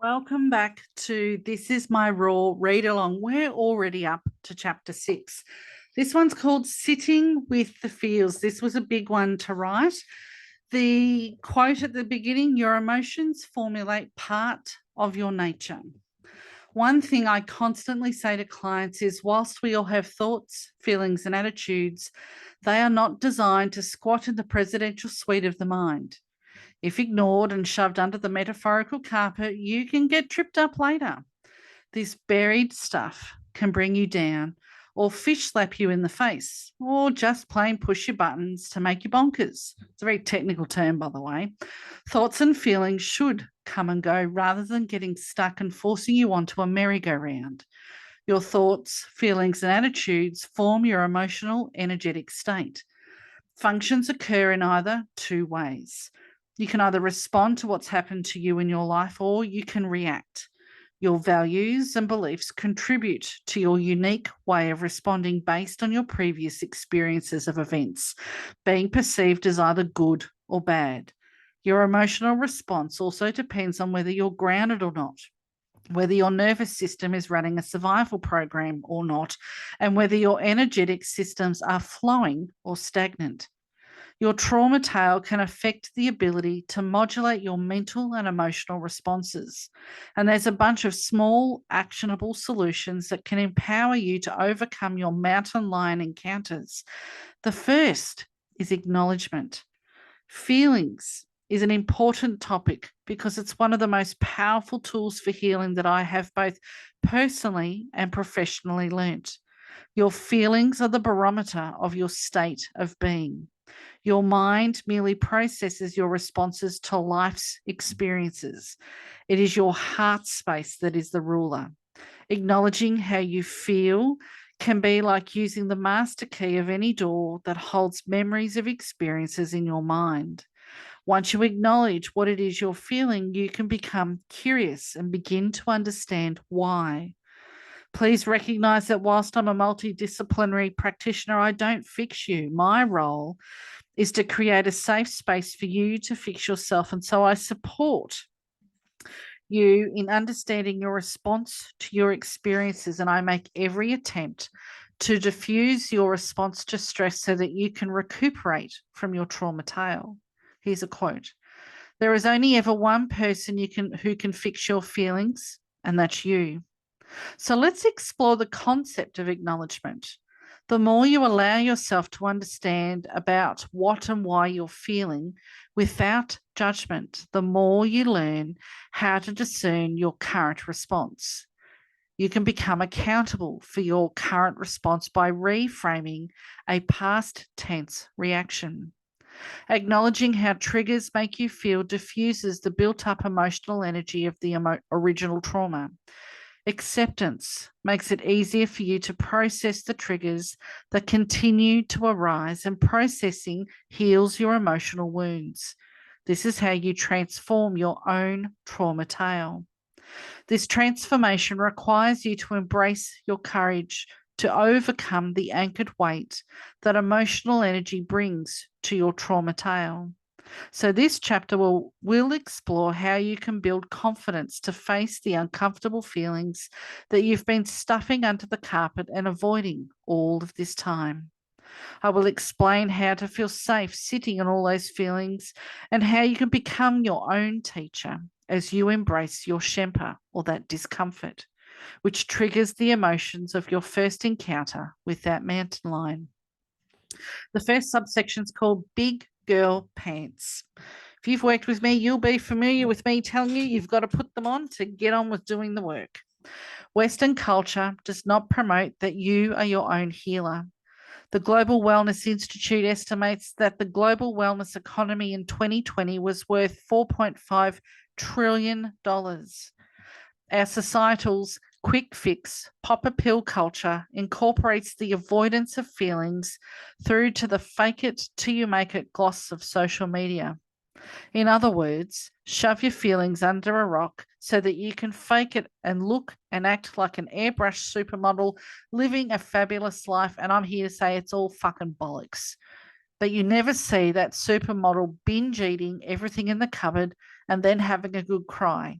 Welcome back to This Is My Raw Read Along. We're already up to chapter 6. This one's called Sitting with the Feels. This was a big one to write. The quote at the beginning, your emotions formulate part of your nature. One thing I constantly say to clients is whilst we all have thoughts, feelings, and attitudes, they are not designed to squat in the presidential suite of the mind. If ignored and shoved under the metaphorical carpet, you can get tripped up later. This buried stuff can bring you down or fish slap you in the face or just plain push your buttons to make you bonkers. It's a very technical term, by the way. Thoughts and feelings should come and go rather than getting stuck and forcing you onto a merry-go-round. Your thoughts, feelings, and attitudes form your emotional, energetic state. Functions occur in either two ways. You can either respond to what's happened to you in your life or you can react. Your values and beliefs contribute to your unique way of responding based on your previous experiences of events, being perceived as either good or bad. Your emotional response also depends on whether you're grounded or not, whether your nervous system is running a survival program or not, and whether your energetic systems are flowing or stagnant. Your trauma tale can affect the ability to modulate your mental and emotional responses. And there's a bunch of small, actionable solutions that can empower you to overcome your mountain lion encounters. The first is acknowledgement. Feelings is an important topic because it's one of the most powerful tools for healing that I have both personally and professionally learnt. Your feelings are the barometer of your state of being. Your mind merely processes your responses to life's experiences. It is your heart space that is the ruler. Acknowledging how you feel can be like using the master key of any door that holds memories of experiences in your mind. Once you acknowledge what it is you're feeling, you can become curious and begin to understand why. Please recognize that whilst I'm a multidisciplinary practitioner, I don't fix you. My role is to create a safe space for you to fix yourself. And so I support you in understanding your response to your experiences. And I make every attempt to diffuse your response to stress so that you can recuperate from your trauma tale. Here's a quote. There is only ever one person who can fix your feelings, and that's you. So let's explore the concept of acknowledgement. The more you allow yourself to understand about what and why you're feeling without judgment, the more you learn how to discern your current response. You can become accountable for your current response by reframing a past tense reaction. Acknowledging how triggers make you feel diffuses the built up emotional energy of the original trauma. Acceptance makes it easier for you to process the triggers that continue to arise, and processing heals your emotional wounds. This is how you transform your own trauma tale. This transformation requires you to embrace your courage to overcome the anchored weight that emotional energy brings to your trauma tale. So, this chapter will explore how you can build confidence to face the uncomfortable feelings that you've been stuffing under the carpet and avoiding all of this time. I will explain how to feel safe sitting in all those feelings and how you can become your own teacher as you embrace your Shempa, or that discomfort, which triggers the emotions of your first encounter with that mountain lion. The first subsection is called Big Girl Pants. If you've worked with me, you'll be familiar with me telling you you've got to put them on to get on with doing the work. Western culture does not promote that you are your own healer. The Global Wellness Institute estimates that the global wellness economy in 2020 was worth $4.5 trillion. Our societal's quick fix, pop a pill culture incorporates the avoidance of feelings through to the fake it till you make it gloss of social media. In other words, shove your feelings under a rock so that you can fake it and look and act like an airbrushed supermodel living a fabulous life. And I'm here to say it's all fucking bollocks. But you never see that supermodel binge eating everything in the cupboard and then having a good cry.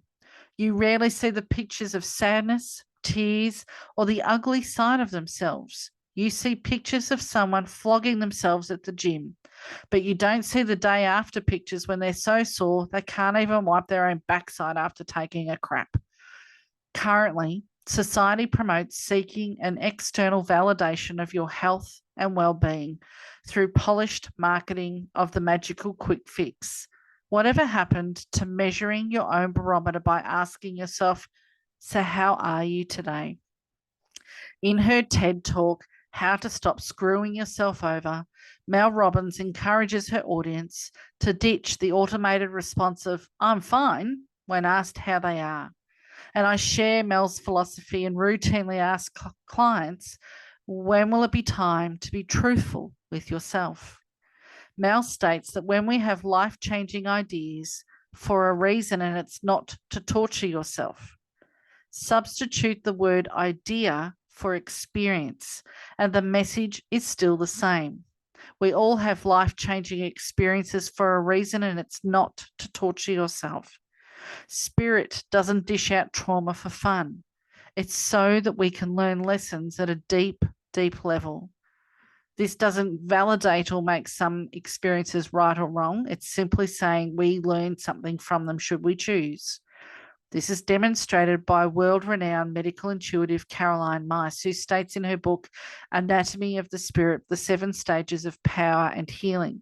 You rarely see the pictures of sadness, tears, or the ugly side of themselves. You see pictures of someone flogging themselves at the gym, but you don't see the day after pictures when they're so sore they can't even wipe their own backside after taking a crap. Currently, society promotes seeking an external validation of your health and well-being through polished marketing of the magical quick fix. Whatever happened to measuring your own barometer by asking yourself, so how are you today? In her TED talk, How to Stop Screwing Yourself Over, Mel Robbins encourages her audience to ditch the automated response of, I'm fine, when asked how they are. And I share Mel's philosophy and routinely ask clients, when will it be time to be truthful with yourself? Mel states that when we have life-changing ideas for a reason and it's not to torture yourself, substitute the word idea for experience and the message is still the same. We all have life-changing experiences for a reason and it's not to torture yourself. Spirit doesn't dish out trauma for fun. It's so that we can learn lessons at a deep, deep level. This doesn't validate or make some experiences right or wrong. It's simply saying we learn something from them should we choose. This is demonstrated by world-renowned medical intuitive Caroline Myss, who states in her book, Anatomy of the Spirit, the 7 Stages of Power and Healing,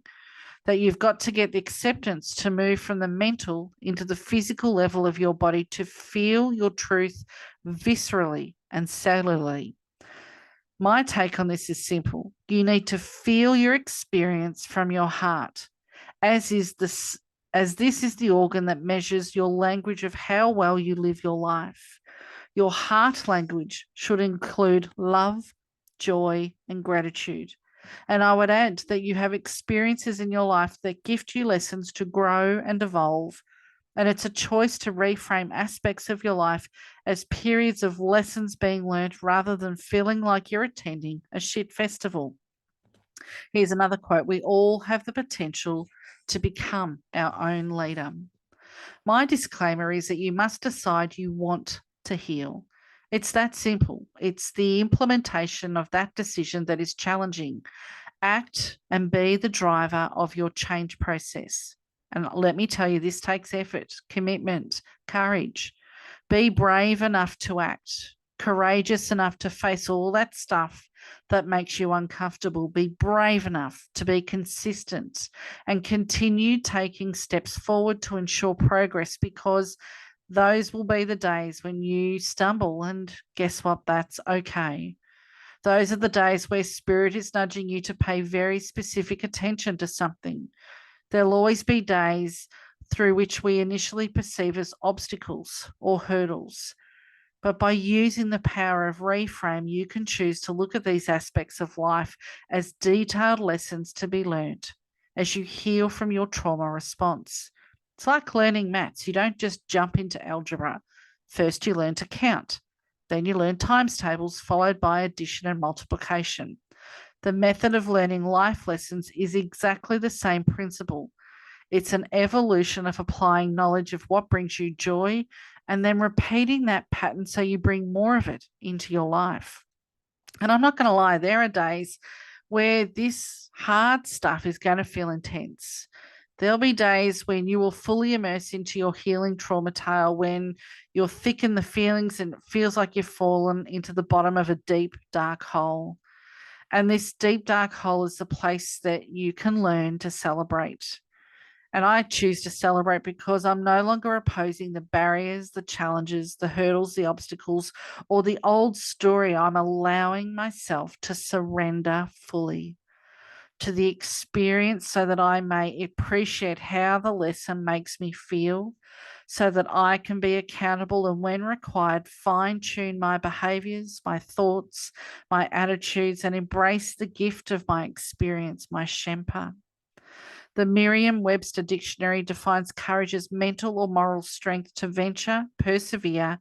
that you've got to get the acceptance to move from the mental into the physical level of your body to feel your truth viscerally and cellularly. My take on this is simple. You need to feel your experience from your heart, as this is the organ that measures your language of how well you live your life. Your heart language should include love, joy, and gratitude. And I would add that you have experiences in your life that gift you lessons to grow and evolve. And it's a choice to reframe aspects of your life as periods of lessons being learned rather than feeling like you're attending a shit festival. Here's another quote. We all have the potential to become our own leader. My disclaimer is that you must decide you want to heal. It's that simple. It's the implementation of that decision that is challenging. Act and be the driver of your change process. And let me tell you, this takes effort, commitment, courage. Be brave enough to act, courageous enough to face all that stuff that makes you uncomfortable. Be brave enough to be consistent and continue taking steps forward to ensure progress, because those will be the days when you stumble, and guess what? That's okay. Those are the days where spirit is nudging you to pay very specific attention to something. There'll always be days through which we initially perceive as obstacles or hurdles. But by using the power of reframe, you can choose to look at these aspects of life as detailed lessons to be learned as you heal from your trauma response. It's like learning maths. You don't just jump into algebra. First, you learn to count. Then you learn times tables, followed by addition and multiplication. The method of learning life lessons is exactly the same principle. It's an evolution of applying knowledge of what brings you joy and then repeating that pattern so you bring more of it into your life. And I'm not going to lie, there are days where this hard stuff is going to feel intense. There'll be days when you will fully immerse into your healing trauma tale, when you're thick in the feelings and it feels like you've fallen into the bottom of a deep, dark hole. And this deep, dark hole is the place that you can learn to celebrate. And I choose to celebrate because I'm no longer opposing the barriers, the challenges, the hurdles, the obstacles, or the old story. I'm allowing myself to surrender fully to the experience so that I may appreciate how the lesson makes me feel, so that I can be accountable and, when required, fine-tune my behaviors, my thoughts, my attitudes, and embrace the gift of my experience, my Shempa. The Merriam-Webster Dictionary defines courage as mental or moral strength to venture, persevere,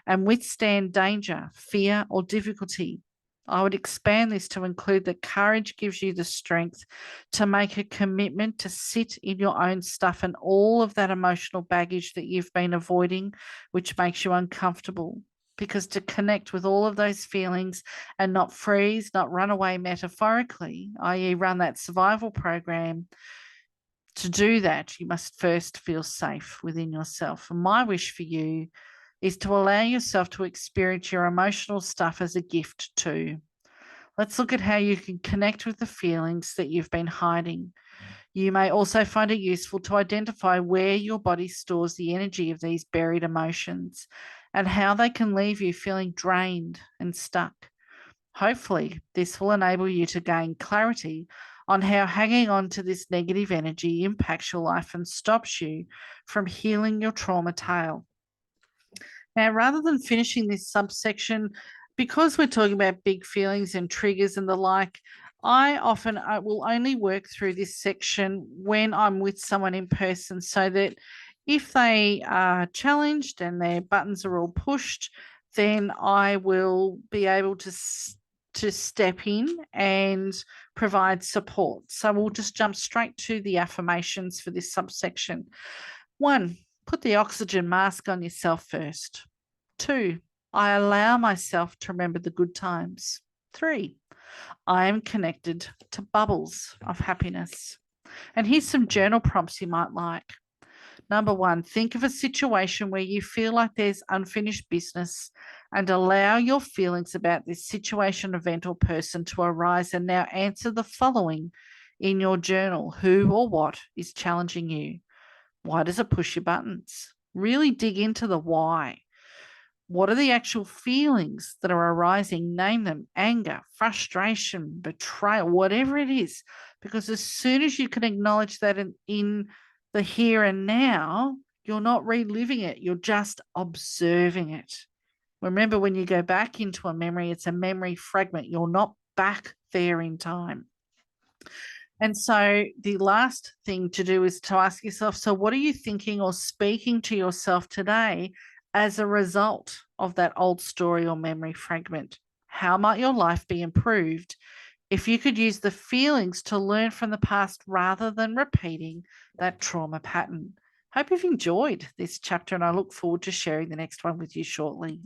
and withstand danger, fear, or difficulty. I would expand this to include that courage gives you the strength to make a commitment to sit in your own stuff and all of that emotional baggage that you've been avoiding, which makes you uncomfortable. Because to connect with all of those feelings and not freeze, not run away metaphorically, i.e., run that survival program, to do that, you must first feel safe within yourself. And my wish for you is to allow yourself to experience your emotional stuff as a gift too. Let's look at how you can connect with the feelings that you've been hiding. You may also find it useful to identify where your body stores the energy of these buried emotions and how they can leave you feeling drained and stuck. Hopefully, this will enable you to gain clarity on how hanging on to this negative energy impacts your life and stops you from healing your trauma tale. Now, rather than finishing this subsection, because we're talking about big feelings and triggers and the like, I will only work through this section when I'm with someone in person so that if they are challenged and their buttons are all pushed, then I will be able to step in and provide support. So we'll just jump straight to the affirmations for this subsection. 1, put the oxygen mask on yourself first. 2, I allow myself to remember the good times. 3, I am connected to bubbles of happiness. And here's some journal prompts you might like. Number 1, think of a situation where you feel like there's unfinished business and allow your feelings about this situation, event, or person to arise. And now answer the following in your journal. Who or what is challenging you? Why does it push your buttons? Really dig into the why. What are the actual feelings that are arising? Name them: anger, frustration, betrayal, whatever it is. Because as soon as you can acknowledge that in the here and now, you're not reliving it, you're just observing it. Remember, when you go back into a memory, it's a memory fragment. You're not back there in time. And so the last thing to do is to ask yourself, so what are you thinking or speaking to yourself today as a result of that old story or memory fragment? How might your life be improved if you could use the feelings to learn from the past rather than repeating that trauma pattern? Hope you've enjoyed this chapter, and I look forward to sharing the next one with you shortly.